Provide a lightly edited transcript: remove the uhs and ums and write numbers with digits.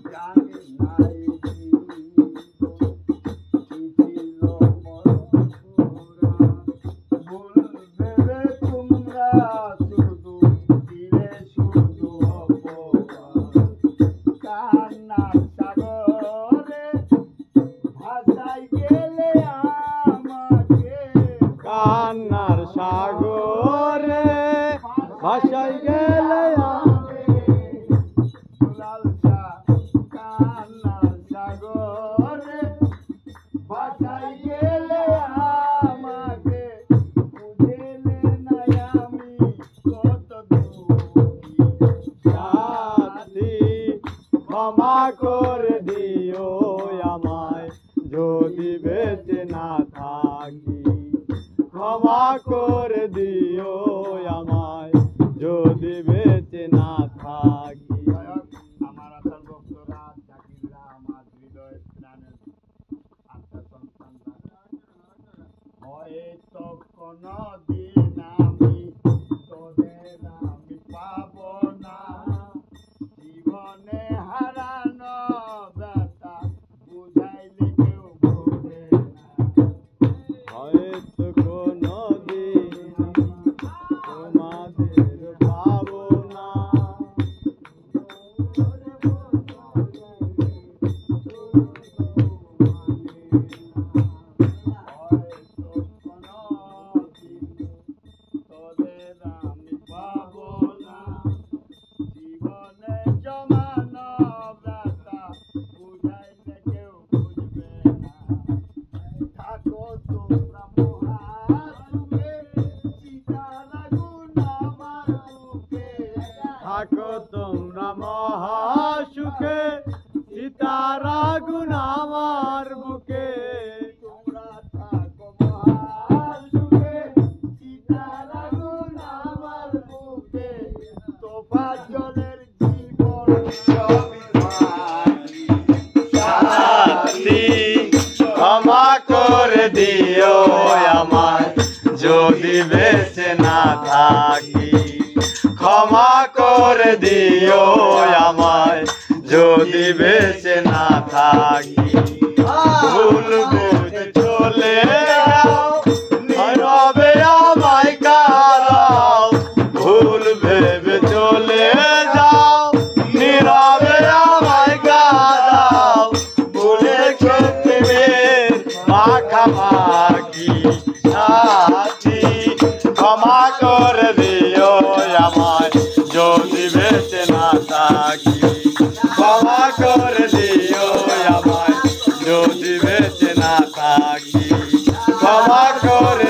জানি নাই ছিল মরপুরা ভুল ভেবে তোমরা শুধু দিলে শুধু অপবাদ কান্নার সাগরে ভাসাই গেলে আমাকে কান্নার সাগরে ভাসাই গেলে লালসা কান্নার সাগরে ভাসাই গেলে আমাকে বুঝেলে নাই আমি কত দুঃখী সাথী ক্ষমা করে দিও আমায় যদি বেঁচে না থাকি ক্ষমা করে দিও আমায় যদি বেঁচে না থাকি আমার আসার ভক্তরা জাকিররা আমার হৃদয় প্রাণের আত্মা সন্তানরা হয়তো কোনদিন আমি তোদের আমি পাবো না জীবনে হারানো ব্যথা বুঝাইলে কেউ বোঝে না হয়তো কোনদিন তোমাদের পাবো না তোদের আমি পাবো না জীবনে জমানো ব্যথা বুঝাইলে কেউ বুঝবে না থাকো তোমরা মহাসুখে সীতার আগুন আমার বুকে থাকো তোমরা মহাসুখে সীতার আগুন আমার বুকে তোমরা থাকো মহাসুখে সীতার আগুন আমার বুকে তোফা জলের জীবন সবই মাটি সাথী ক্ষমা করে দিও আমায় যদি বেঁচে না থাকি ক্ষমা করে দিও আমায় যদি বেঁচে না থাকি ভুল বুঝে চলে যাও নীরবে আমায় কাঁদাও ভুল ভেবে চলে যাও নীরবে আমায় কাঁদাও ভুলে খেতে মাখামাখি সাথী ক্ষমা করে দিও আমায় যদি বেঁচে না থাকি ক্ষমা করে দিও আমায় যদি বেঁচে না থাকি ক্ষমা করে